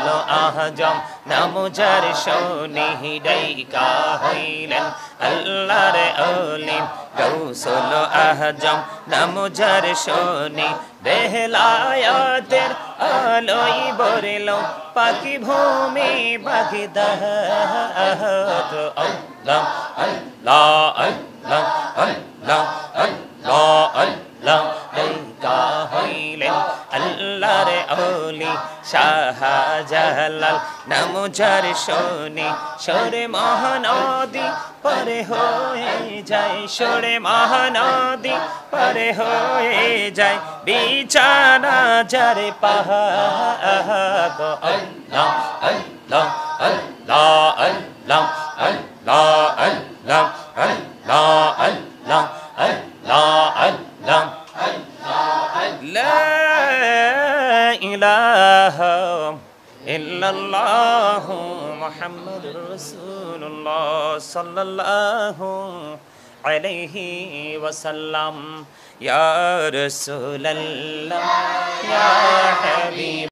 গৌসল আজম নাম যার শোনে ডাইকা হইলেন আল্লাহর ওলি গৌসল আজম নাম যার শোনে বেলায়াতের আলোই বরিল পাখি ভূমি বাগদাদ আল্লাহ আল্লাহ আল্লাহ আল্লাহ আল্লাহ আল্লাহ ডাইকা হইলেন আল্লাহর ওলি শাহজালাল নাম যার শোনে সরে মহানদী পারে হয়ে যায় সরে মহানদী পারে হয়ে যায় বিছানা যারে পাহাড় আল্লাহ আল্লাহ আল্লাহ আল্লাহ আল্লাহ আল্লাহ আল্লাহ আল্লাহ আল্লাহ আল্লাহ লা ইলাহা ইল্লাল্লাহ মুহাম্মাদুর রাসূলুল্লাহ সাল্লাল্লাহু আলাইহি ওয়াসাল্লাম ইয়া রাসূলুল্লাহ ইয়া হাবিব